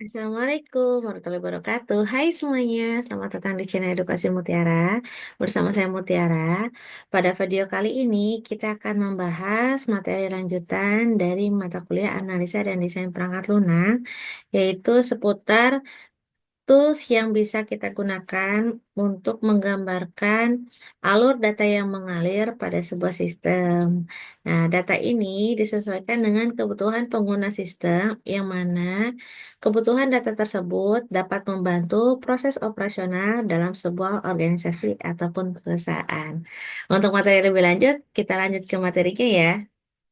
Assalamualaikum warahmatullahi wabarakatuh. Hai semuanya, selamat datang di channel Edukasi Mutiara. Bersama saya Mutiara. Pada video kali ini kita akan membahas materi lanjutan dari mata kuliah Analisa dan Desain Perangkat Lunak, yaitu seputar tools yang bisa kita gunakan untuk menggambarkan alur data yang mengalir pada sebuah sistem. Nah, data ini disesuaikan dengan kebutuhan pengguna sistem, yang mana kebutuhan data tersebut dapat membantu proses operasional dalam sebuah organisasi ataupun perusahaan. Untuk materi lebih lanjut, kita lanjut ke materinya ya.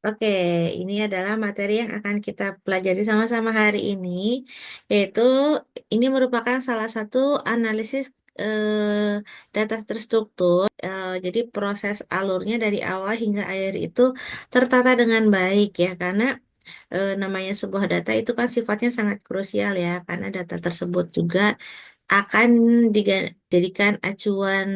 Oke, ini adalah materi yang akan kita pelajari sama-sama hari ini, yaitu ini merupakan salah satu analisis data terstruktur. Jadi proses alurnya dari awal hingga akhir itu tertata dengan baik ya, karena namanya sebuah data itu kan sifatnya sangat krusial ya, karena data tersebut juga akan dijadikan acuan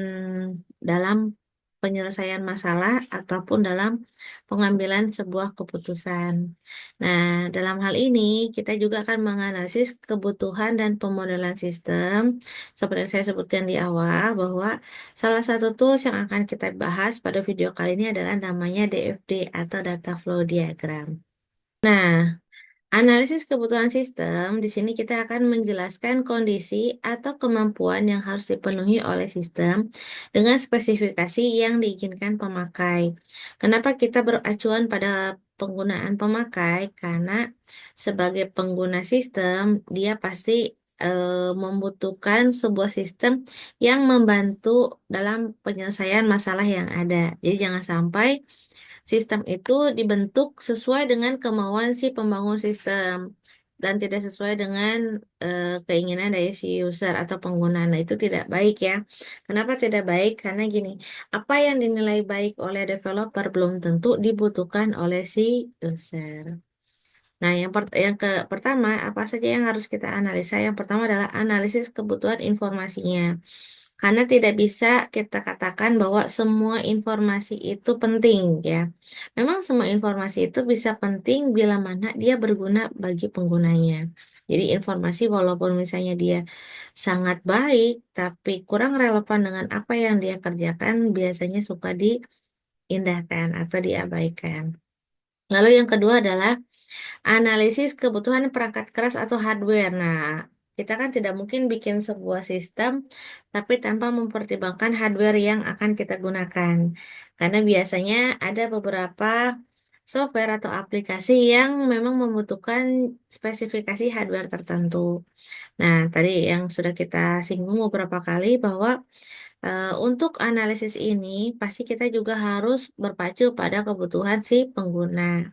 dalam penyelesaian masalah ataupun dalam pengambilan sebuah keputusan. Nah, dalam hal ini kita juga akan menganalisis kebutuhan dan pemodelan sistem. Seperti yang saya sebutkan di awal, bahwa salah satu tools yang akan kita bahas pada video kali ini adalah namanya DFD atau Data Flow Diagram. Nah, analisis kebutuhan sistem, di sini kita akan menjelaskan kondisi atau kemampuan yang harus dipenuhi oleh sistem dengan spesifikasi yang diinginkan pemakai. Kenapa kita beracuan pada penggunaan pemakai? Karena sebagai pengguna sistem, dia pasti membutuhkan sebuah sistem yang membantu dalam penyelesaian masalah yang ada. Jadi jangan sampai sistem itu dibentuk sesuai dengan kemauan si pembangun sistem dan tidak sesuai dengan keinginan dari si user atau pengguna. Nah, itu tidak baik ya. Kenapa tidak baik? Karena gini, apa yang dinilai baik oleh developer belum tentu dibutuhkan oleh si user. Nah, pertama, apa saja yang harus kita analisa? Yang pertama adalah analisis kebutuhan informasinya. Karena tidak bisa kita katakan bahwa semua informasi itu penting ya. Memang semua informasi itu bisa penting bila mana dia berguna bagi penggunanya. Jadi informasi walaupun misalnya dia sangat baik, tapi kurang relevan dengan apa yang dia kerjakan, biasanya suka diindahkan atau diabaikan. Lalu yang kedua adalah analisis kebutuhan perangkat keras atau hardware. Nah, kita kan tidak mungkin bikin sebuah sistem tapi tanpa mempertimbangkan hardware yang akan kita gunakan. Karena biasanya ada beberapa software atau aplikasi yang memang membutuhkan spesifikasi hardware tertentu. Nah, tadi yang sudah kita singgung beberapa kali bahwa untuk analisis ini pasti kita juga harus berpacu pada kebutuhan si pengguna.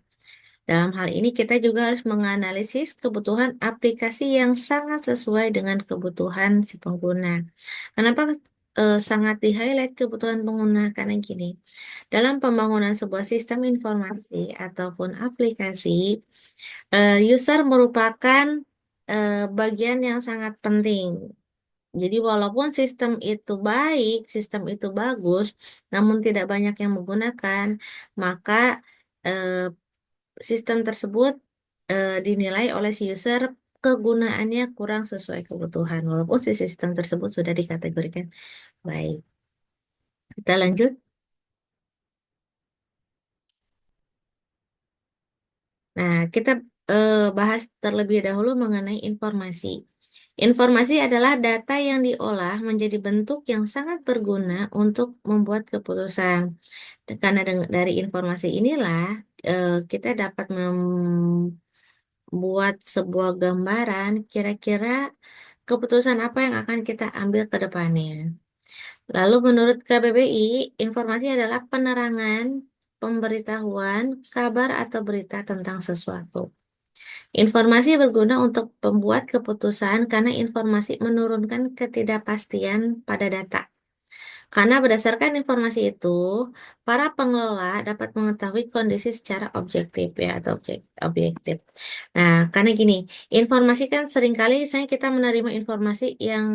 Dalam hal ini kita juga harus menganalisis kebutuhan aplikasi yang sangat sesuai dengan kebutuhan si pengguna. Kenapa sangat di-highlight kebutuhan pengguna? Karena gini, dalam pembangunan sebuah sistem informasi ataupun aplikasi, user merupakan bagian yang sangat penting. Jadi walaupun sistem itu baik, sistem itu bagus, namun tidak banyak yang menggunakan, maka eh, sistem tersebut dinilai oleh si user kegunaannya kurang sesuai kebutuhan, walaupun si sistem tersebut sudah dikategorikan baik. Kita lanjut. Nah, kita bahas terlebih dahulu mengenai informasi. Informasi adalah data yang diolah menjadi bentuk yang sangat berguna untuk membuat keputusan. Karena dari informasi inilah kita dapat membuat sebuah gambaran kira-kira keputusan apa yang akan kita ambil ke depannya. Lalu menurut KBBI, informasi adalah penerangan, pemberitahuan, kabar atau berita tentang sesuatu. Informasi berguna untuk pembuat keputusan karena informasi menurunkan ketidakpastian pada data. Karena berdasarkan informasi itu, para pengelola dapat mengetahui kondisi secara objektif ya atau objektif. Nah, karena gini, informasi kan seringkali misalnya kita menerima informasi yang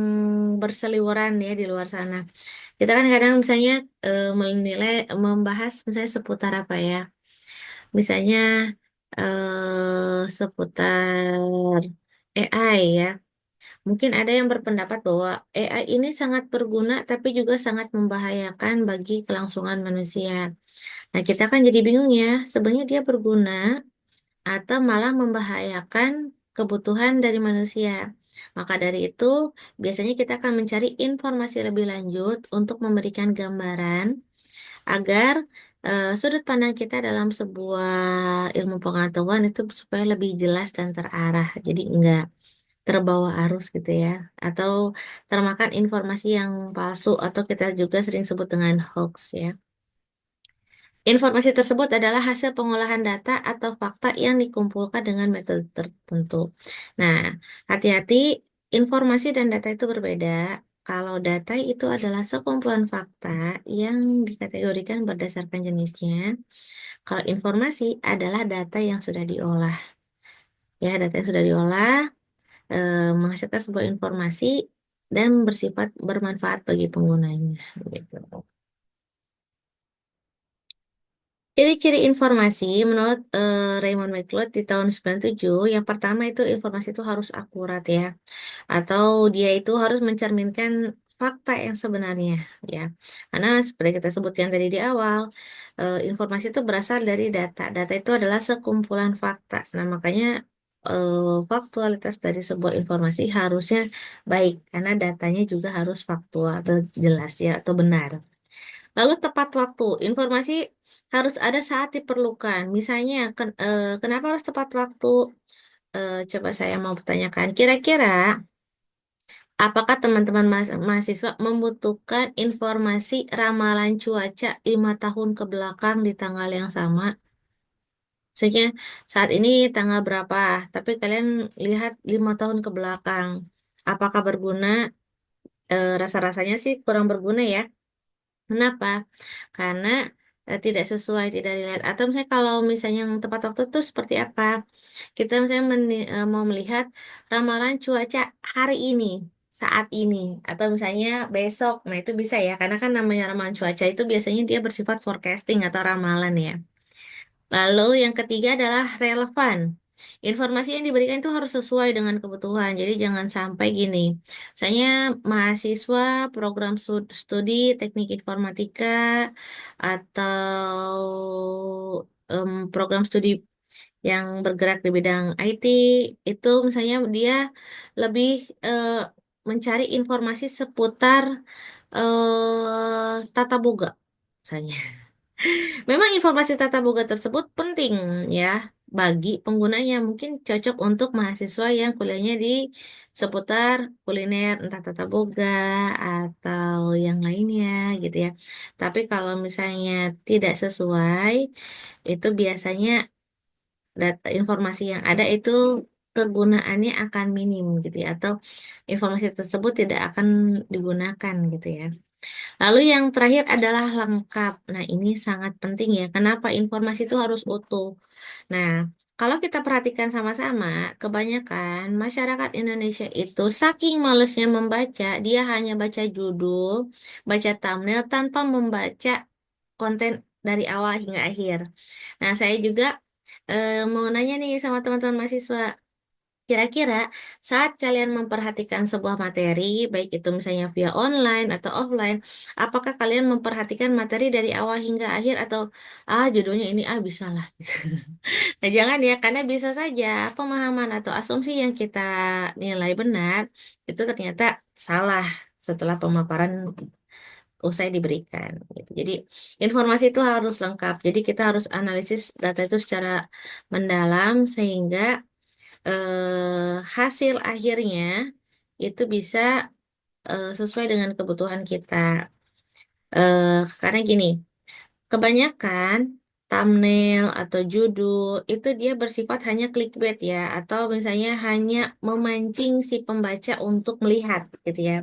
berseliweran ya di luar sana. Kita kan kadang misalnya menilai, membahas misalnya seputar apa ya? Misalnya seputar AI ya. Mungkin ada yang berpendapat bahwa AI ini sangat berguna tapi juga sangat membahayakan bagi kelangsungan manusia. Nah, kita kan jadi bingung ya, sebenarnya dia berguna atau malah membahayakan kebutuhan dari manusia. Maka dari itu, biasanya kita akan mencari informasi lebih lanjut untuk memberikan gambaran agar sudut pandang kita dalam sebuah ilmu pengetahuan itu supaya lebih jelas dan terarah. Jadi enggak terbawa arus gitu ya, atau termakan informasi yang palsu atau kita juga sering sebut dengan hoax ya. Informasi tersebut adalah hasil pengolahan data atau fakta yang dikumpulkan dengan metode tertentu. Nah, hati-hati, informasi dan data itu berbeda. Kalau data itu adalah sekumpulan fakta yang dikategorikan berdasarkan jenisnya. Kalau informasi adalah data yang sudah diolah. Ya, data yang sudah diolah menghasilkan sebuah informasi dan bersifat bermanfaat bagi penggunanya. Gitu. Ciri-ciri informasi menurut Raymond McLeod di tahun 97, yang pertama itu informasi itu harus akurat ya, atau dia itu harus mencerminkan fakta yang sebenarnya ya. Karena seperti kita sebutkan tadi di awal, informasi itu berasal dari data. Data itu adalah sekumpulan fakta. Nah, makanya faktualitas dari sebuah informasi harusnya baik karena datanya juga harus faktual atau jelas ya atau benar. Lalu tepat waktu. Informasi harus ada saat diperlukan. Misalnya, kenapa harus tepat waktu? Coba saya mau bertanyakan. Kira-kira, apakah teman-teman mahasiswa membutuhkan informasi ramalan cuaca 5 tahun ke belakang di tanggal yang sama? Misalnya, saat ini tanggal berapa? Tapi kalian lihat 5 tahun ke belakang. Apakah berguna? Rasa-rasanya sih kurang berguna ya. Kenapa? Karena tidak sesuai, tidak relate. Atau misalnya kalau misalnya yang tepat waktu itu seperti apa? Kita misalnya mau melihat ramalan cuaca hari ini, saat ini, atau misalnya besok. Nah, itu bisa ya, karena kan namanya ramalan cuaca itu biasanya dia bersifat forecasting atau ramalan ya. Lalu yang ketiga adalah relevan. Informasi yang diberikan itu harus sesuai dengan kebutuhan. Jadi jangan sampai gini. Misalnya mahasiswa program studi teknik informatika atau program studi yang bergerak di bidang IT itu misalnya dia lebih eh, mencari informasi seputar tata boga misalnya. Memang informasi tata boga tersebut penting ya bagi penggunanya. Mungkin cocok untuk mahasiswa yang kuliahnya di seputar kuliner, entah tata boga atau yang lainnya gitu ya. Tapi kalau misalnya tidak sesuai, itu biasanya data informasi yang ada itu kegunaannya akan minim gitu ya, atau informasi tersebut tidak akan digunakan gitu ya. Lalu yang terakhir adalah lengkap. Nah, ini sangat penting ya. Kenapa informasi itu harus utuh? Nah, kalau kita perhatikan sama-sama, kebanyakan masyarakat Indonesia itu saking malesnya membaca, dia hanya baca judul, baca thumbnail tanpa membaca konten dari awal hingga akhir. Nah, saya juga mau nanya nih sama teman-teman mahasiswa. Kira-kira saat kalian memperhatikan sebuah materi, baik itu misalnya via online atau offline, apakah kalian memperhatikan materi dari awal hingga akhir atau judulnya ini bisa lah. Nah, jangan ya, karena bisa saja pemahaman atau asumsi yang kita nilai benar itu ternyata salah setelah pemaparan usai diberikan. Gitu. Jadi informasi itu harus lengkap. Jadi kita harus analisis data itu secara mendalam sehingga hasil akhirnya itu bisa sesuai dengan kebutuhan kita. Karena gini, kebanyakan thumbnail atau judul itu dia bersifat hanya clickbait ya, atau misalnya hanya memancing si pembaca untuk melihat gitu ya.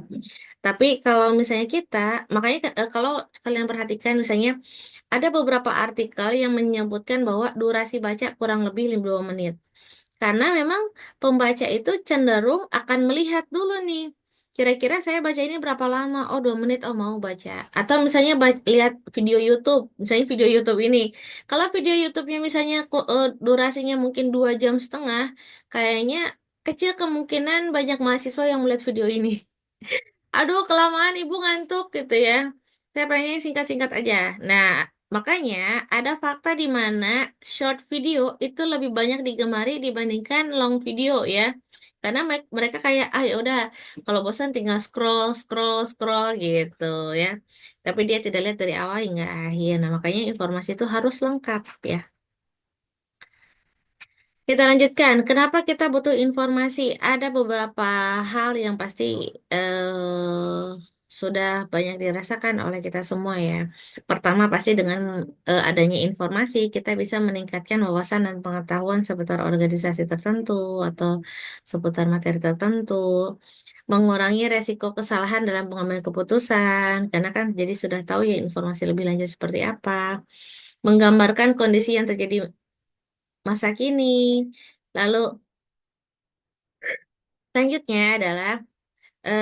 Tapi kalau misalnya kita, makanya kalau kalian perhatikan misalnya ada beberapa artikel yang menyebutkan bahwa durasi baca kurang lebih 52 menit. Karena memang pembaca itu cenderung akan melihat dulu nih. Kira-kira saya baca ini berapa lama? Oh, 2 menit. Oh, mau baca. Atau misalnya lihat video YouTube. Misalnya video YouTube ini. Kalau video YouTube-nya misalnya durasinya mungkin 2 jam setengah, kayaknya kecil kemungkinan banyak mahasiswa yang melihat video ini. Aduh, kelamaan ibu ngantuk gitu ya. Saya pengen yang singkat-singkat aja. Nah, makanya ada fakta di mana short video itu lebih banyak digemari dibandingkan long video ya. Karena mereka kayak, ah ya udah, kalau bosan tinggal scroll, scroll, scroll gitu ya. Tapi dia tidak lihat dari awal hingga akhir. Nah, makanya informasi itu harus lengkap ya. Kita lanjutkan. Kenapa kita butuh informasi? Ada beberapa hal yang pasti sudah banyak dirasakan oleh kita semua ya. Pertama, pasti dengan adanya informasi, kita bisa meningkatkan wawasan dan pengetahuan seputar organisasi tertentu atau seputar materi tertentu, mengurangi resiko kesalahan dalam pengambilan keputusan, karena kan jadi sudah tahu ya informasi lebih lanjut seperti apa, menggambarkan kondisi yang terjadi masa kini. Lalu selanjutnya adalah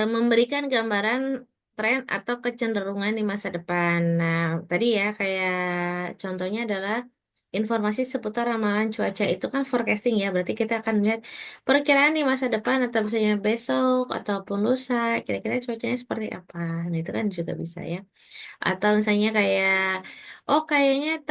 memberikan gambaran tren atau kecenderungan di masa depan. Nah, tadi ya kayak contohnya adalah informasi seputar ramalan cuaca itu kan forecasting ya, berarti kita akan melihat perkiraan di masa depan atau misalnya besok ataupun lusa, kira-kira cuacanya seperti apa. Nah, itu kan juga bisa ya. Atau misalnya kayak, oh kayaknya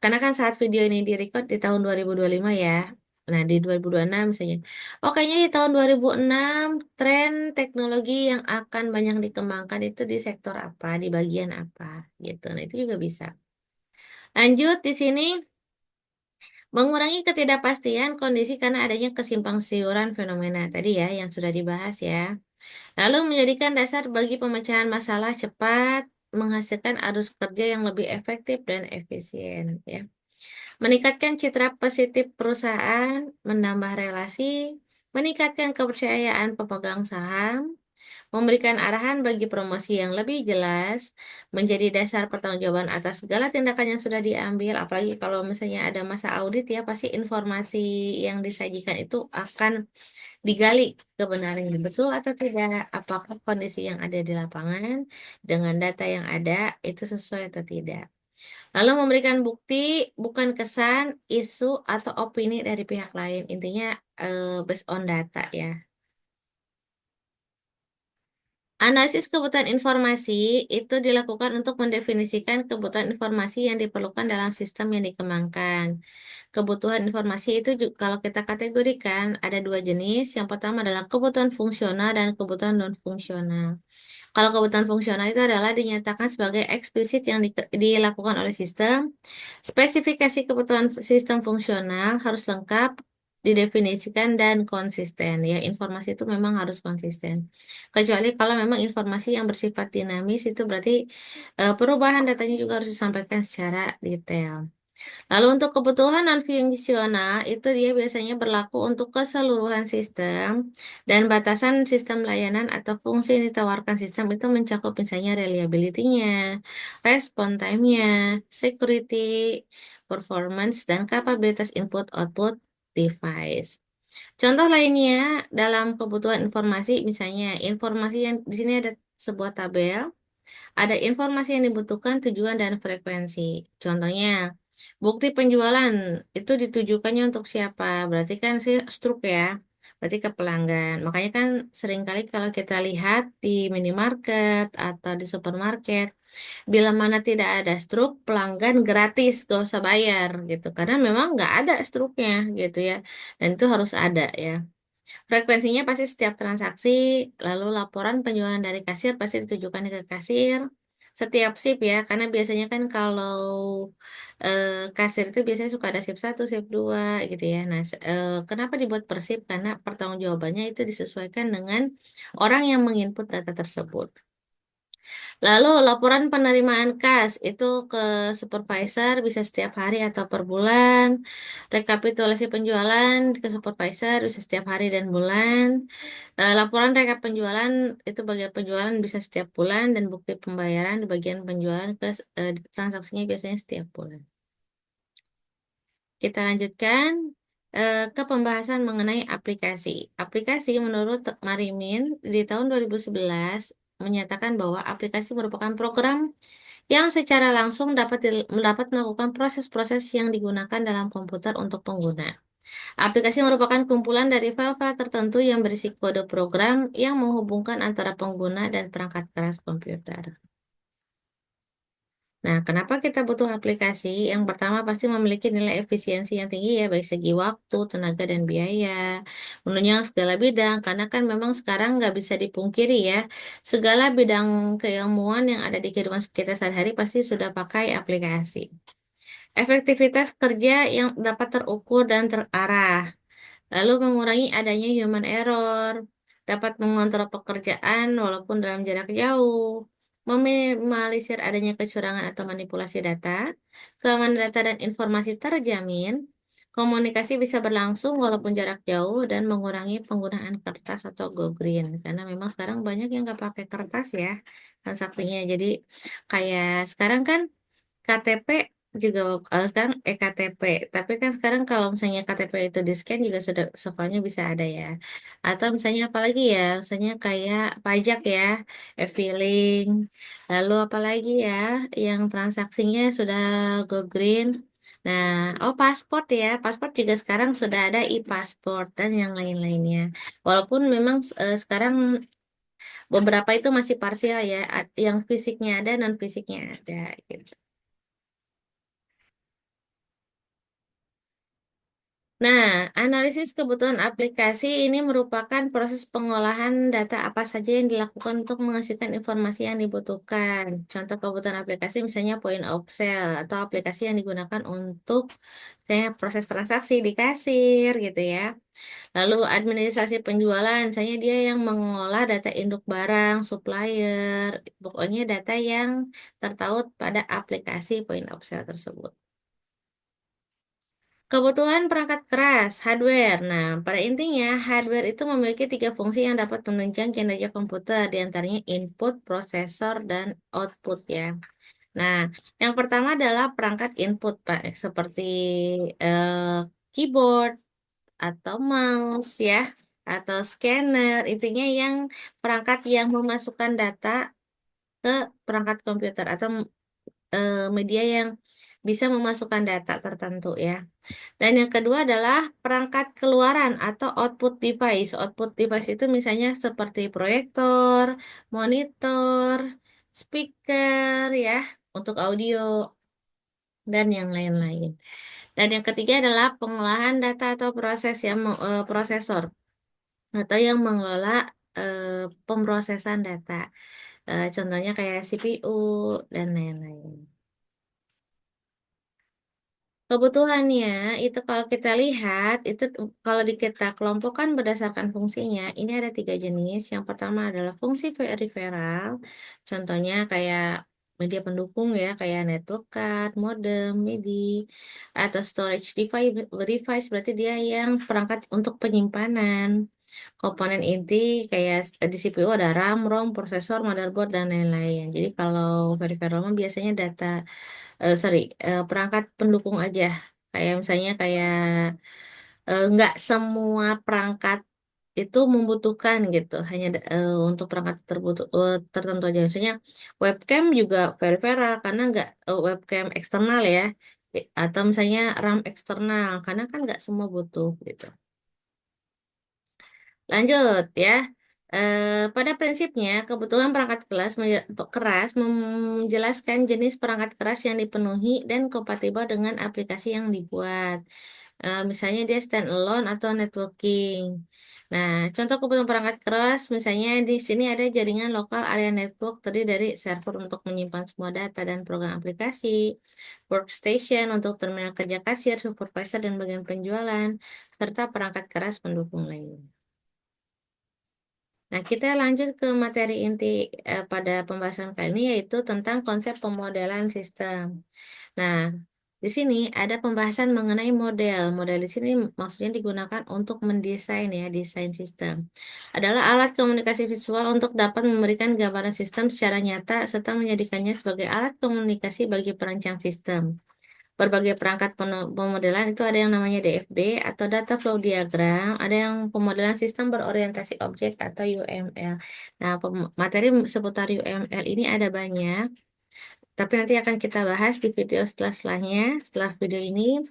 karena kan saat video ini direcord di tahun 2025 ya. Nah, di 2026 misalnya. Oh, kayaknya di tahun 2006 tren teknologi yang akan banyak dikembangkan itu di sektor apa, di bagian apa gitu. Nah, itu juga bisa. Lanjut di sini mengurangi ketidakpastian kondisi karena adanya kesimpang siuran fenomena tadi ya yang sudah dibahas ya. Lalu menjadikan dasar bagi pemecahan masalah cepat, menghasilkan arus kerja yang lebih efektif dan efisien ya. Meningkatkan citra positif perusahaan, menambah relasi, meningkatkan kepercayaan pemegang saham, memberikan arahan bagi promosi yang lebih jelas, menjadi dasar pertanggungjawaban atas segala tindakan yang sudah diambil, apalagi kalau misalnya ada masa audit ya, pasti informasi yang disajikan itu akan digali kebenarannya betul atau tidak, apakah kondisi yang ada di lapangan dengan data yang ada itu sesuai atau tidak. Lalu memberikan bukti, bukan kesan, isu, atau opini dari pihak lain. Intinya based on data ya. Analisis kebutuhan informasi itu dilakukan untuk mendefinisikan kebutuhan informasi yang diperlukan dalam sistem yang dikembangkan. Kebutuhan informasi itu kalau kita kategorikan ada dua jenis. Yang pertama adalah kebutuhan fungsional dan kebutuhan non-fungsional. Kalau kebutuhan fungsional itu adalah dinyatakan sebagai eksplisit yang dilakukan oleh sistem. Spesifikasi kebutuhan sistem fungsional harus lengkap, didefinisikan dan konsisten. Ya, informasi itu memang harus konsisten. Kecuali kalau memang informasi yang bersifat dinamis itu berarti perubahan datanya juga harus disampaikan secara detail. Lalu untuk kebutuhan non-fungsional itu dia biasanya berlaku untuk keseluruhan sistem dan batasan sistem layanan atau fungsi yang ditawarkan sistem itu mencakup misalnya reliability-nya, respon time-nya, security, performance, dan kapabilitas input-output device. Contoh lainnya dalam kebutuhan informasi misalnya informasi yang di sini ada sebuah tabel, ada informasi yang dibutuhkan tujuan dan frekuensi. Contohnya, bukti penjualan itu ditujukannya untuk siapa? Berarti kan sih struk ya. Berarti ke pelanggan. Makanya kan seringkali kalau kita lihat di minimarket atau di supermarket, bila mana tidak ada struk, pelanggan gratis, gak usah bayar gitu. Karena memang nggak ada struknya gitu ya. Dan itu harus ada ya. Frekuensinya pasti setiap transaksi, lalu laporan penjualan dari kasir pasti ditujukan ke kasir. Setiap sip ya, karena biasanya kan kalau kasir itu biasanya suka ada sip satu, sip 2 gitu ya. Nah, kenapa dibuat per sip? Karena pertanggungjawabannya itu disesuaikan dengan orang yang menginput data tersebut. Lalu laporan penerimaan kas itu ke supervisor bisa setiap hari atau per bulan. Rekapitulasi penjualan ke supervisor bisa setiap hari dan bulan. Laporan rekap penjualan itu bagian penjualan bisa setiap bulan dan bukti pembayaran di bagian penjualan transaksinya biasanya setiap bulan. Kita lanjutkan ke pembahasan mengenai aplikasi. Aplikasi menurut Marimin di tahun 2011 menyatakan bahwa aplikasi merupakan program yang secara langsung dapat melakukan proses-proses yang digunakan dalam komputer untuk pengguna. Aplikasi merupakan kumpulan dari file-file tertentu yang berisi kode program yang menghubungkan antara pengguna dan perangkat keras komputer. Nah, kenapa kita butuh aplikasi? Yang pertama pasti memiliki nilai efisiensi yang tinggi ya, baik segi waktu, tenaga, dan biaya. Menunjang segala bidang, karena kan memang sekarang nggak bisa dipungkiri ya, segala bidang keilmuan yang ada di kehidupan kita sehari-hari pasti sudah pakai aplikasi. Efektivitas kerja yang dapat terukur dan terarah. Lalu mengurangi adanya human error, dapat mengontrol pekerjaan walaupun dalam jarak jauh, meminimalisir adanya kecurangan atau manipulasi data, keamanan data dan informasi terjamin, komunikasi bisa berlangsung walaupun jarak jauh, dan mengurangi penggunaan kertas atau go green. Karena memang sekarang banyak yang nggak pakai kertas ya transaksinya. Jadi kayak sekarang kan KTP juga sekarang ektp, tapi kan sekarang kalau misalnya KTP itu di-scan juga sudah soalnya bisa ada ya. Atau misalnya apalagi ya, misalnya kayak pajak ya, e-filing, lalu apalagi ya yang transaksinya sudah go green. Nah, oh paspor ya, paspor juga sekarang sudah ada e-pasport dan yang lain-lainnya. Walaupun memang sekarang beberapa itu masih parsial ya, yang fisiknya ada, non fisiknya ada gitu. Nah, analisis kebutuhan aplikasi ini merupakan proses pengolahan data apa saja yang dilakukan untuk menghasilkan informasi yang dibutuhkan. Contoh kebutuhan aplikasi misalnya point of sale atau aplikasi yang digunakan untuk kayak proses transaksi di kasir gitu ya. Lalu administrasi penjualan, misalnya dia yang mengolah data induk barang, supplier, pokoknya data yang tertaut pada aplikasi point of sale tersebut. Kebutuhan perangkat keras, hardware. Nah, pada intinya, hardware itu memiliki tiga fungsi yang dapat menunjang kinerja komputer, diantaranya input, prosesor, dan output ya. Nah, yang pertama adalah perangkat input, Pak, seperti keyboard atau mouse ya, atau scanner. Intinya yang perangkat yang memasukkan data ke perangkat komputer atau media yang bisa memasukkan data tertentu ya. Dan yang kedua adalah perangkat keluaran atau output device. Output device itu misalnya seperti proyektor, monitor, speaker ya untuk audio dan yang lain-lain. Dan yang ketiga adalah pengolahan data atau prosesor atau yang mengelola pemrosesan data. Contohnya kayak CPU dan lain-lain. Kebutuhannya itu kalau kita lihat itu kalau kita kelompokkan berdasarkan fungsinya, ini ada tiga jenis. Yang pertama adalah fungsi peripheral, contohnya kayak media pendukung ya, kayak network card, modem, MIDI, atau storage device berarti dia yang perangkat untuk penyimpanan. Komponen inti kayak di CPU ada RAM, ROM, prosesor, motherboard, dan lain-lain. Jadi kalau peripheral mah biasanya perangkat pendukung aja, kayak misalnya kayak nggak semua perangkat itu membutuhkan gitu, hanya untuk perangkat tertentu aja. Misalnya webcam juga peripheral karena nggak webcam eksternal ya. Atau misalnya RAM eksternal karena kan nggak semua butuh gitu. Lanjut ya. Pada prinsipnya, kebutuhan perangkat keras menjelaskan jenis perangkat keras yang dipenuhi dan kompatibel dengan aplikasi yang dibuat. Misalnya dia standalone atau networking. Nah, contoh kebutuhan perangkat keras, misalnya di sini ada jaringan lokal area network terdiri dari server untuk menyimpan semua data dan program aplikasi, workstation untuk terminal kerja kasir, supervisor dan bagian penjualan, serta perangkat keras pendukung lain. Nah, kita lanjut ke materi inti pada pembahasan kali ini yaitu tentang konsep pemodelan sistem. Nah, di sini ada pembahasan mengenai model. Model di sini maksudnya digunakan untuk mendesain ya, desain sistem. Adalah alat komunikasi visual untuk dapat memberikan gambaran sistem secara nyata serta menjadikannya sebagai alat komunikasi bagi perancang sistem. Berbagai perangkat pemodelan itu ada yang namanya DFD atau data flow diagram, ada yang pemodelan sistem berorientasi objek atau UML. Nah, materi seputar UML ini ada banyak, tapi nanti akan kita bahas di video setelah-setelahnya, setelah video ini.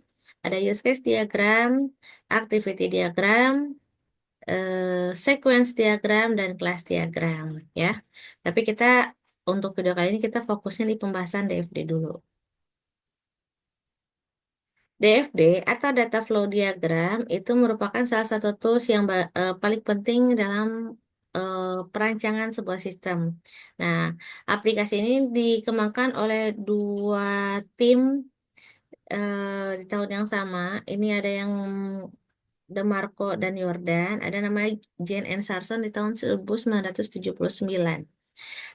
Ada use case diagram, activity diagram, sequence diagram, dan class diagram ya. Tapi kita untuk video kali ini kita fokusnya di pembahasan DFD dulu. DFD atau Data Flow Diagram itu merupakan salah satu tools yang paling penting dalam perancangan sebuah sistem. Nah, aplikasi ini dikembangkan oleh dua tim di tahun yang sama. Ini ada yang DeMarco dan Jordan, ada namanya Jane and Sarson di tahun 1979.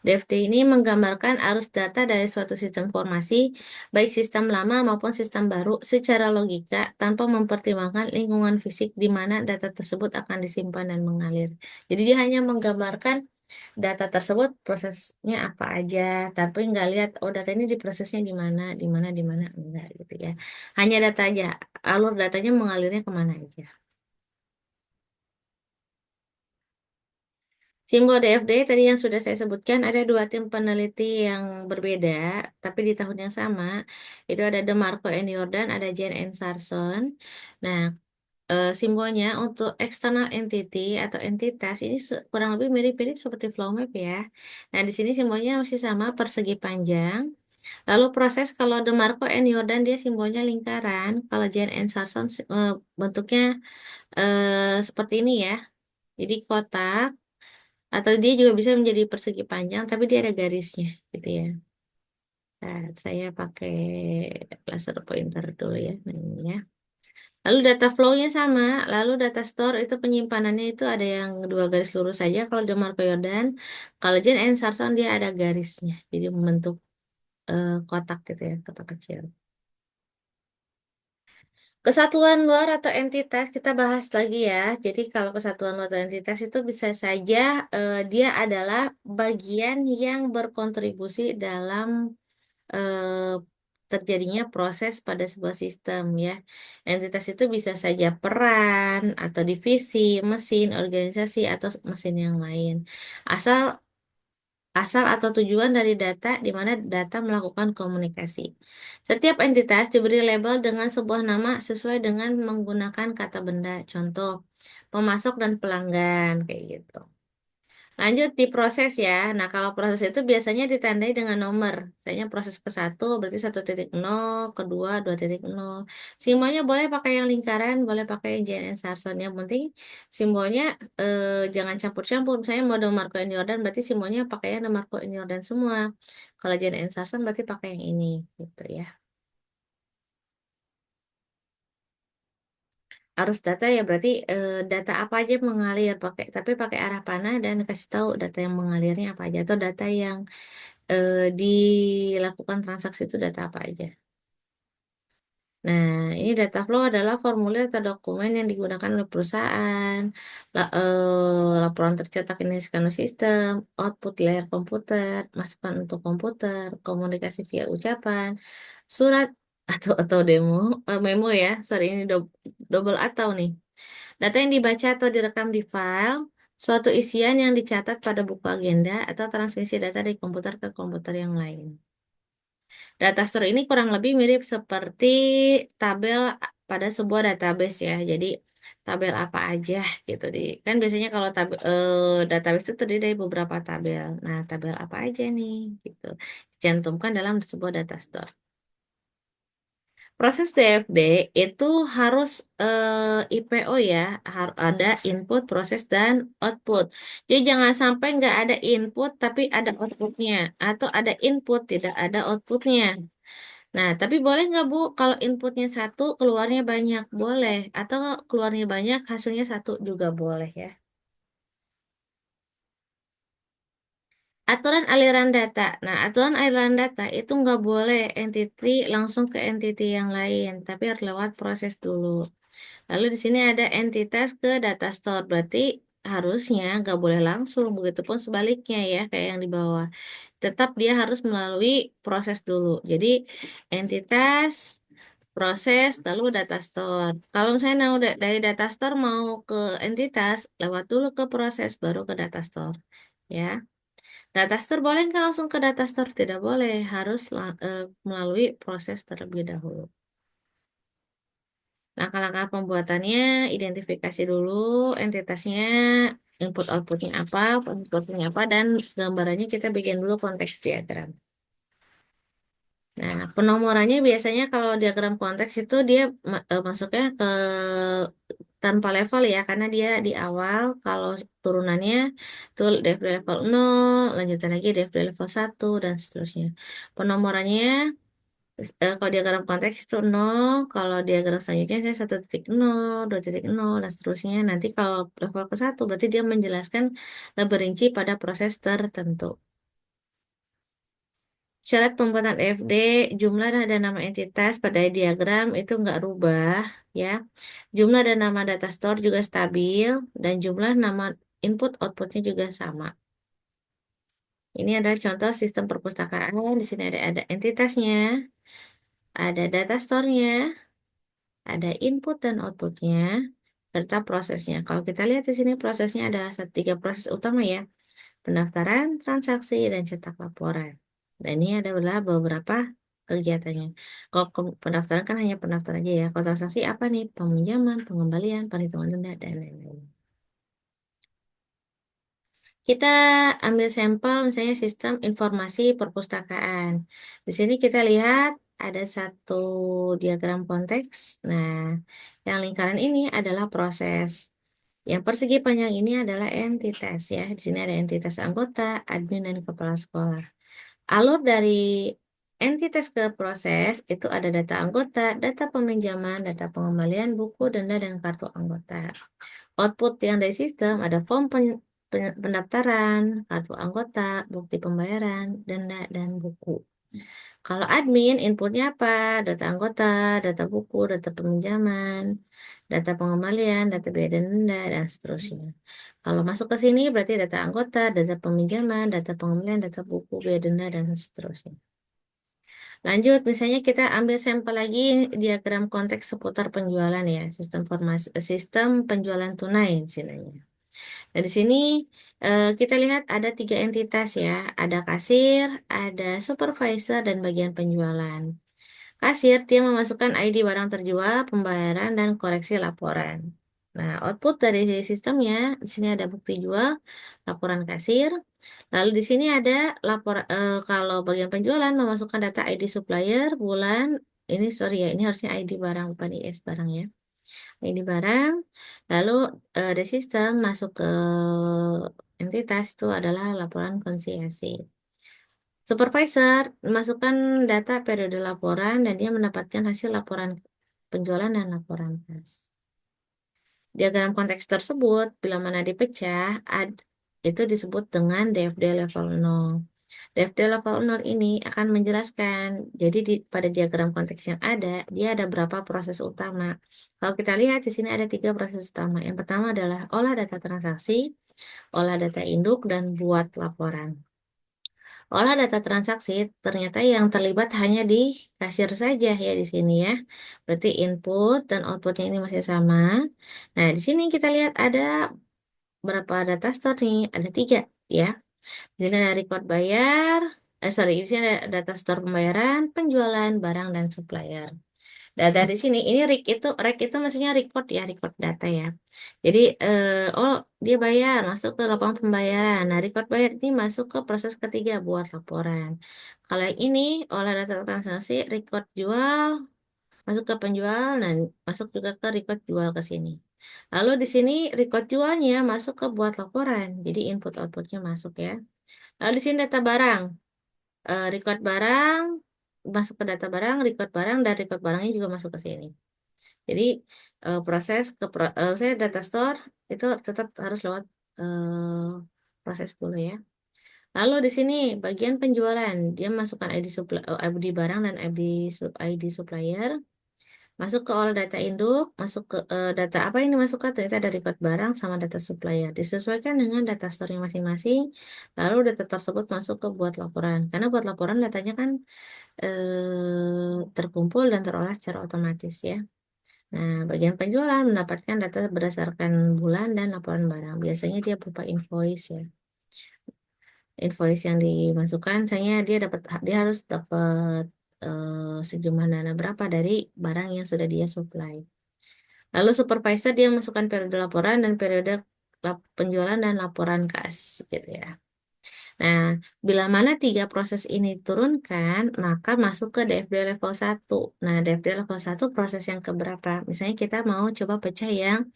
DFT ini menggambarkan arus data dari suatu sistem informasi, baik sistem lama maupun sistem baru, secara logika tanpa mempertimbangkan lingkungan fisik di mana data tersebut akan disimpan dan mengalir. Jadi dia hanya menggambarkan data tersebut prosesnya apa aja, tapi nggak lihat oh data ini diprosesnya di mana enggak gitu ya. Hanya data aja, alur datanya mengalirnya kemana aja. Simbol DFD tadi yang sudah saya sebutkan ada dua tim peneliti yang berbeda, tapi di tahun yang sama. Itu ada DeMarco and Jordan, ada Jane and Sarson. Nah, simbolnya untuk external entity atau entitas ini kurang lebih mirip-mirip seperti flow map ya. Nah, di sini simbolnya masih sama persegi panjang. Lalu proses kalau DeMarco and Jordan dia simbolnya lingkaran, kalau Jane and Sarson bentuknya seperti ini ya. Jadi kotak atau dia juga bisa menjadi persegi panjang tapi dia ada garisnya gitu ya. Nah, saya pakai laser pointer dulu ya. Nah, ini ya. Lalu data flow-nya sama, lalu data store itu penyimpanannya itu ada yang dua garis lurus saja kalau di Marco Jordan. Kalau Jen and Sarson dia ada garisnya. Jadi membentuk kotak gitu ya, kotak kecil. Kesatuan luar atau entitas kita bahas lagi ya. Jadi kalau kesatuan luar atau entitas itu bisa saja dia adalah bagian yang berkontribusi dalam eh, terjadinya proses pada sebuah sistem ya. Entitas itu bisa saja peran atau divisi, mesin, organisasi atau mesin yang lain. Asal asal atau tujuan dari data di mana data melakukan komunikasi. Setiap entitas diberi label dengan sebuah nama sesuai dengan menggunakan kata benda. Contoh, pemasok dan pelanggan kayak gitu. Lanjut di proses ya. Nah, kalau proses itu biasanya ditandai dengan nomor. Misalnya proses ke satu berarti 1.0, kedua 2.0. Simbolnya boleh pakai yang lingkaran, boleh pakai yang J.N. Sarson. Yang penting simbolnya jangan campur-campur. Misalnya mode Marco and Jordan berarti simbolnya pakai yang Marco and Jordan semua. Kalau J.N. Sarson berarti pakai yang ini gitu ya. Arus data ya berarti data apa aja mengalir pakai tapi pakai arah panah dan kasih tahu data yang mengalirnya apa aja atau data yang dilakukan transaksi itu data apa aja. Nah, ini data flow adalah formulir atau dokumen yang digunakan oleh perusahaan, laporan tercetak ini scanner sistem, output layer komputer, masukan untuk komputer, komunikasi via ucapan, surat atau demo, memo ya, sorry ini double atau nih. Data yang dibaca atau direkam di file, suatu isian yang dicatat pada buku agenda atau transmisi data dari komputer ke komputer yang lain. Data store ini kurang lebih mirip seperti tabel pada sebuah database ya. Jadi tabel apa aja gitu di kan biasanya kalau database itu terdiri dari beberapa tabel. Nah, tabel apa aja nih gitu. Dicantumkan dalam sebuah data store. Proses DFD itu harus IPO ya, harus ada input, proses, dan output. Jadi jangan sampai nggak ada input tapi ada outputnya, atau ada input tidak ada outputnya. Nah, tapi boleh nggak Bu, kalau inputnya satu, keluarnya banyak? Boleh. Atau keluarnya banyak, hasilnya satu juga boleh ya. Aturan aliran data. Nah, aturan aliran data itu nggak boleh entity langsung ke entity yang lain, tapi harus lewat proses dulu. Lalu di sini ada entitas ke data store, berarti harusnya nggak boleh langsung, begitupun sebaliknya ya, kayak yang di bawah. Tetap dia harus melalui proses dulu. Jadi entitas, proses, lalu data store. Kalau misalnya dari data store mau ke entitas, lewat dulu ke proses, baru ke data store. Ya, data store boleh nggak langsung ke data store? Tidak boleh, harus melalui proses terlebih dahulu. Langkah-langkah pembuatannya, identifikasi dulu entitasnya, input outputnya apa, outputnya apa, dan gambarannya kita bikin dulu konteks diagram. Nah, penomorannya biasanya kalau diagram konteks itu dia masuknya ke tanpa level ya, karena dia di awal kalau turunannya tuh dev level 0, lanjutan lagi dev level 1, dan seterusnya. Penomorannya kalau diagram konteks itu 0, kalau diagram selanjutnya saya 1.0, 2.0, dan seterusnya. Nanti kalau level ke 1 berarti dia menjelaskan lebih rinci pada proses tertentu. Syarat pembuatan FD, jumlah dan nama entitas pada diagram itu nggak rubah ya. Jumlah dan nama data store juga stabil, dan jumlah nama input outputnya juga sama. Ini adalah contoh sistem perpustakaan. Di sini ada entitasnya, ada data store-nya, ada input dan outputnya, serta prosesnya. Kalau kita lihat di sini prosesnya ada tiga proses utama ya. Pendaftaran, transaksi, dan cetak laporan. Dan ini adalah beberapa kegiatannya. Kalau pendaftaran kan hanya pendaftaran aja ya. Kalau transaksi apa nih? Peminjaman, pengembalian, perhitungan denda, dan lain-lain. Kita ambil sampel misalnya sistem informasi perpustakaan. Di sini kita lihat ada satu diagram konteks. Nah, yang lingkaran ini adalah proses. Yang persegi panjang ini adalah entitas ya. Di sini ada entitas anggota, admin, dan kepala sekolah. Alur dari entitas ke proses itu ada data anggota, data peminjaman, data pengembalian, buku, denda, dan kartu anggota. Output yang dari sistem ada form pendaftaran, kartu anggota, bukti pembayaran, denda, dan buku. Kalau admin, inputnya apa? Data anggota, data buku, data peminjaman, data pengembalian, data biaya dan denda, dan seterusnya. Kalau masuk ke sini berarti data anggota, data peminjaman, data pengembalian, data buku, biaya denda, dan seterusnya. Lanjut, misalnya kita ambil sampel lagi diagram konteks seputar penjualan ya, sistem penjualan tunai istilahnya. Nah, di sini kita lihat ada tiga entitas ya, ada kasir, ada supervisor, dan bagian penjualan. Kasir, dia memasukkan ID barang terjual, pembayaran, dan koreksi laporan. Nah, output dari sistemnya, di sini ada bukti jual, laporan kasir. Lalu di sini ada kalau bagian penjualan memasukkan data ID supplier, bulan, ini sorry ya, ini harusnya ID barang, bukan IS barang ya. ID barang, lalu dari sistem masuk ke entitas itu adalah laporan konsinyasi. Supervisor masukkan data periode laporan dan dia mendapatkan hasil laporan penjualan dan laporan kas. Diagram konteks tersebut bila mana dipecah itu disebut dengan DFD level 0. DFD level 0 ini akan menjelaskan, jadi pada diagram konteks yang ada, dia ada berapa proses utama. Kalau kita lihat di sini ada tiga proses utama. Yang pertama adalah olah data transaksi, olah data induk, dan buat laporan. Olah data transaksi ternyata yang terlibat hanya di kasir saja ya di sini ya. Berarti input dan outputnya ini masih sama. Nah, di sini kita lihat ada berapa data store nih? Ada tiga ya. Di sini ada record bayar, di sini ada data store pembayaran, penjualan, barang, dan supplier. Data di sini, ini rec itu maksudnya record ya, record data ya. Jadi, oh dia bayar, masuk ke lapangan pembayaran. Nah, record bayar ini masuk ke proses ketiga buat laporan. Kalau yang ini, olah data transaksi, record jual, masuk ke penjual, dan masuk juga ke record jual ke sini. Lalu di sini record jualnya masuk ke buat laporan. Jadi input outputnya masuk ya. Lalu di sini data barang. Record barang masuk ke data barang, record barang, dan record barangnya juga masuk ke sini. Jadi saya data store itu tetap harus lewat proses dulu ya. Lalu di sini bagian penjualan, dia masukkan ID barang dan ID supplier, masuk ke all data induk, masuk ke data apa ini masuk ke ternyata dari record barang sama data supplier. Disesuaikan dengan data store masing-masing, lalu data tersebut masuk ke buat laporan. Karena buat laporan datanya kan terkumpul dan terolah secara otomatis ya. Nah, bagian penjualan mendapatkan data berdasarkan bulan dan laporan barang. Biasanya dia berupa invoice ya. Invoice yang dimasukkan, misalnya dia harus dapat sejumlah dana berapa dari barang yang sudah dia supply. Lalu supervisor dia masukkan periode laporan dan periode penjualan dan laporan kas gitu ya. Nah, bila mana tiga proses ini turunkan, maka masuk ke DFD level 1. Nah, DFD level 1 proses yang keberapa? Misalnya kita mau coba pecah yang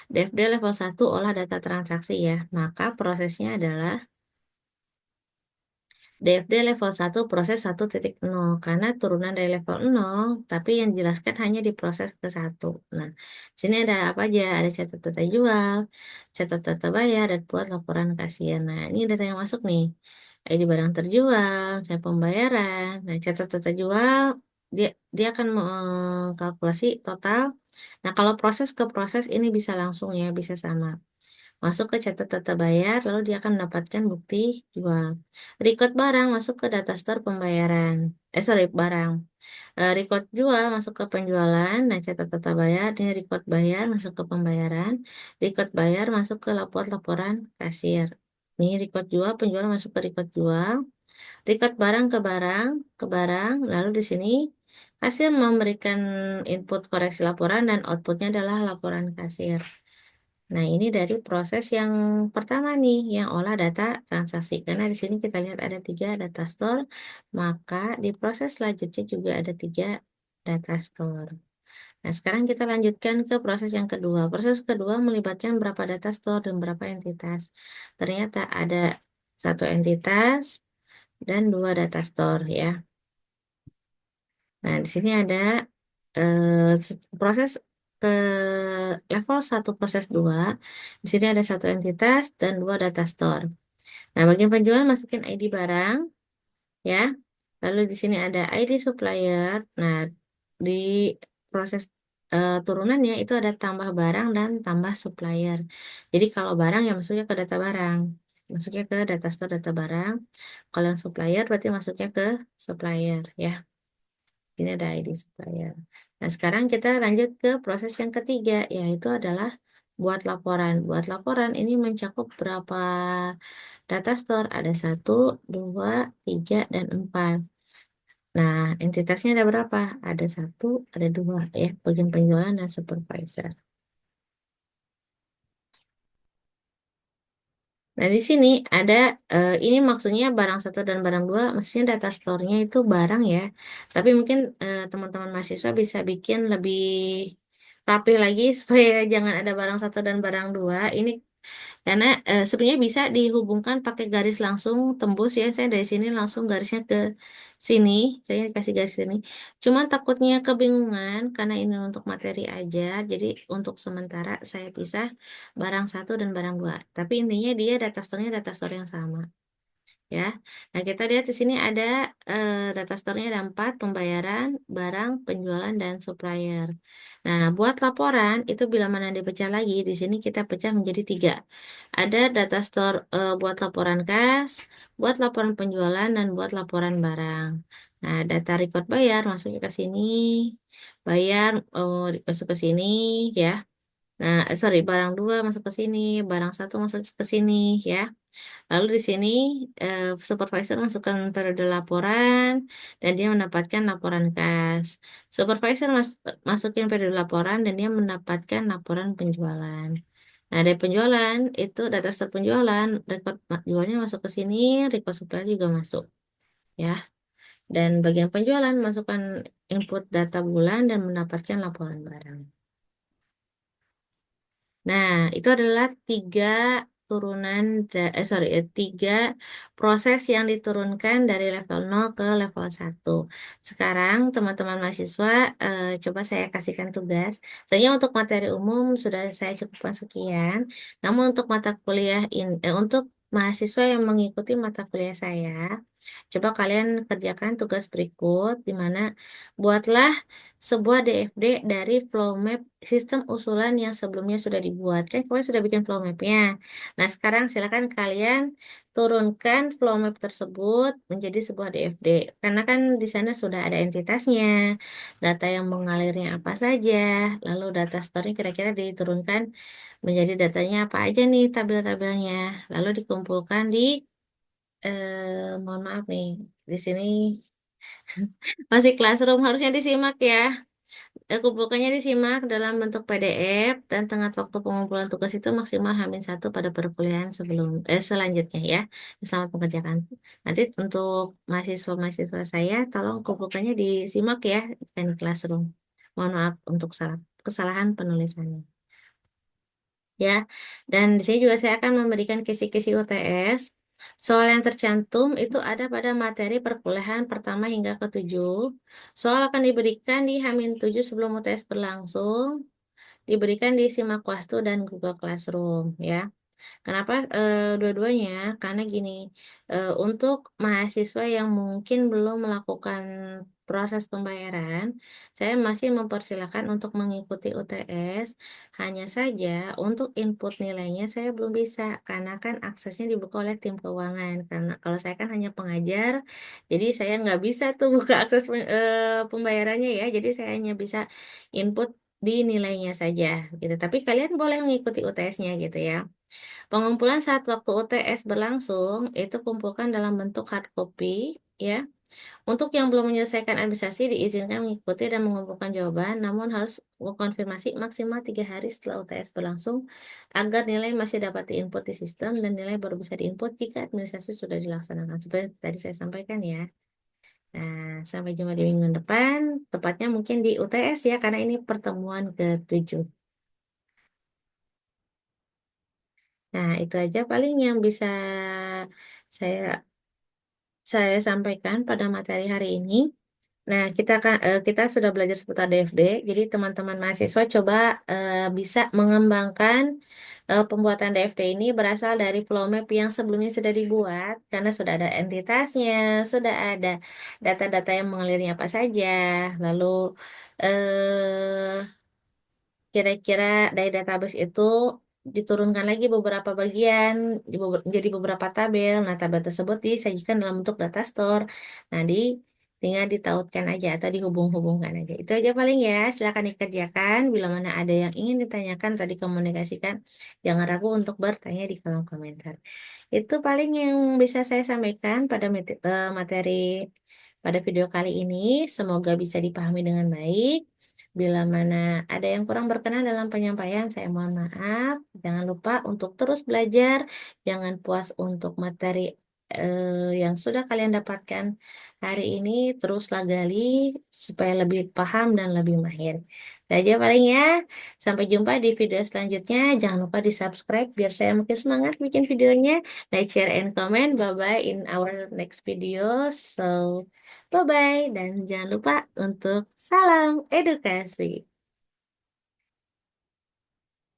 DFD level 1 olah data transaksi ya. Maka prosesnya adalah DFD level 1 proses 1.0 karena turunan dari level 0 tapi yang dijelaskan hanya di proses ke 1. Nah, sini ada apa aja? Ada catat data jual, catat data bayar, dan buat laporan kasir. Nah, ini data yang masuk nih. ID barang terjual, saya pembayaran. Nah, catat data jual dia dia akan mengkalkulasi total. Nah, kalau proses ke proses ini bisa langsung ya, bisa sama. Masuk ke catat data bayar, lalu dia akan mendapatkan bukti jual. Record barang masuk ke data store pembayaran. Barang. Record jual masuk ke penjualan. Nah, catat data bayar, ini record bayar masuk ke pembayaran. Record bayar masuk ke laporan kasir. Ini record jual, penjual masuk ke record jual. Record barang ke barang. Lalu di sini kasir memberikan input koreksi laporan dan outputnya adalah laporan kasir. Nah, ini dari proses yang pertama nih, yang olah data transaksi. Karena di sini kita lihat ada 3 data store, maka di proses selanjutnya juga ada 3 data store. Nah, sekarang kita lanjutkan ke proses yang kedua. Proses kedua melibatkan berapa data store dan berapa entitas. Ternyata ada 1 entitas dan 2 data store ya. Nah, di sini ada proses ke level 1 proses 2. Di sini ada 1 entitas dan 2 data store. Nah, bagian penjual masukin ID barang ya. Lalu di sini ada ID supplier. Nah, di proses turunannya itu ada tambah barang dan tambah supplier. Jadi kalau barang ya masuknya ke data barang. Masuknya ke data store data barang. Kalau yang supplier berarti masuknya ke supplier ya. Ini ada ID supplier. Nah, sekarang kita lanjut ke proses yang ketiga, yaitu adalah buat laporan. Buat laporan ini mencakup berapa data store? Ada 1, 2, 3, dan 4. Nah, entitasnya ada berapa? Ada 1, ada 2 ya, bagian penjualan dan supervisor. Nah, di sini ada, ini maksudnya barang 1 dan barang 2, maksudnya data store-nya itu barang ya. Tapi mungkin teman-teman mahasiswa bisa bikin lebih rapi lagi supaya jangan ada barang 1 dan barang 2. Ini karena sebenarnya bisa dihubungkan pakai garis langsung tembus ya. Saya dari sini langsung garisnya ke sini. Saya kasih garis sini. Cuman takutnya kebingungan karena ini untuk materi aja. Jadi untuk sementara saya pisah barang 1 dan barang 2. Tapi intinya dia data store-nya data store yang sama ya. Nah, kita lihat di sini ada data store-nya ada 4, pembayaran, barang, penjualan, dan supplier. Nah, buat laporan itu bila mana dipecah lagi, di sini kita pecah menjadi 3. Ada data store buat laporan kas, buat laporan penjualan, dan buat laporan barang. Nah, data record bayar masuknya ke sini, bayar masuk ke sini ya. Nah, barang 2 masuk ke sini, barang 1 masuk ke sini ya. Lalu di sini supervisor masukkan periode laporan dan dia mendapatkan laporan kas. Supervisor masukin periode laporan dan dia mendapatkan laporan penjualan. Nah, dari penjualan itu data store penjualan, record jualnya masuk ke sini, record supply juga masuk ya. Dan bagian penjualan masukkan input data bulan dan mendapatkan laporan barang. Nah, itu adalah 3 turunan, 3 proses yang diturunkan dari level 0 ke level 1. Sekarang, teman-teman mahasiswa, coba saya kasihkan tugas. Soalnya untuk materi umum sudah saya cukupkan sekian. Namun untuk mata kuliah untuk mahasiswa yang mengikuti mata kuliah saya, coba kalian kerjakan tugas berikut, di mana buatlah sebuah DFD dari flow map sistem usulan yang sebelumnya sudah dibuat. Kan kalian sudah bikin flow mapnya. Nah, sekarang silakan kalian turunkan flow map tersebut menjadi sebuah DFD. Karena kan di sana sudah ada entitasnya, data yang mengalirnya apa saja, lalu data store-nya kira-kira diturunkan menjadi datanya apa aja nih tabel-tabelnya. Lalu dikumpulkan di, mohon maaf nih, di sini masih classroom harusnya disimak ya. Kumpulkannya disimak dalam bentuk PDF dan tengah waktu pengumpulan tugas itu maksimal H-1 pada perkuliahan selanjutnya ya. Selamat mengerjakan. Nanti untuk mahasiswa-mahasiswa saya, tolong kumpulkannya disimak ya di Classroom. Mohon maaf untuk kesalahan penulisannya. Ya, dan di sini juga saya akan memberikan kisi-kisi UTS. Soal yang tercantum itu ada pada materi perkuliahan pertama hingga ke-7. Soal akan diberikan di H-7 sebelum UTS berlangsung, diberikan di Simakwastu dan Google Classroom ya. Kenapa dua-duanya? Karena gini, untuk mahasiswa yang mungkin belum melakukan proses pembayaran, saya masih mempersilahkan untuk mengikuti UTS. Hanya saja untuk input nilainya saya belum bisa, karena kan aksesnya dibuka oleh tim keuangan. Karena kalau saya kan hanya pengajar, jadi saya nggak bisa tuh buka akses pembayarannya ya. Jadi saya hanya bisa input di nilainya saja gitu. Tapi kalian boleh mengikuti UTS-nya gitu ya. Pengumpulan saat waktu UTS berlangsung itu kumpulkan dalam bentuk hard copy ya. Untuk yang belum menyelesaikan administrasi diizinkan mengikuti dan mengumpulkan jawaban, namun harus konfirmasi maksimal 3 hari setelah UTS berlangsung agar nilai masih dapat diinput di sistem dan nilai baru bisa diinput jika administrasi sudah dilaksanakan. Seperti tadi saya sampaikan ya. Nah, sampai jumpa di minggu depan, tepatnya mungkin di UTS ya, karena ini pertemuan ke-7. Nah, itu aja paling yang bisa saya saya sampaikan pada materi hari ini. Nah, kita sudah belajar seputar DFD. Jadi teman-teman mahasiswa coba bisa mengembangkan pembuatan DFD ini berasal dari flow map yang sebelumnya sudah dibuat karena sudah ada entitasnya, sudah ada data-data yang mengalirnya apa saja. Lalu eh kira-kira dari database itu diturunkan lagi beberapa bagian jadi beberapa tabel. Nah, tabel tersebut disajikan dalam bentuk data store. Nah, tinggal ditautkan aja atau dihubung-hubungkan aja. Itu aja paling ya. Silakan dikerjakan. Bila mana ada yang ingin ditanyakan atau dikomunikasikan, jangan ragu untuk bertanya di kolom komentar. Itu paling yang bisa saya sampaikan pada materi pada video kali ini. Semoga bisa dipahami dengan baik. Bila mana ada yang kurang berkenan dalam penyampaian, saya mohon maaf. Jangan lupa untuk terus belajar. Jangan puas untuk materi yang sudah kalian dapatkan hari ini. Teruslah gali supaya lebih paham dan lebih mahir. Itu aja paling ya. Sampai jumpa di video selanjutnya. Jangan lupa di subscribe biar saya makin semangat bikin videonya. Like, share, and comment. Bye-bye in our next video. So, bye-bye. Dan jangan lupa untuk salam edukasi.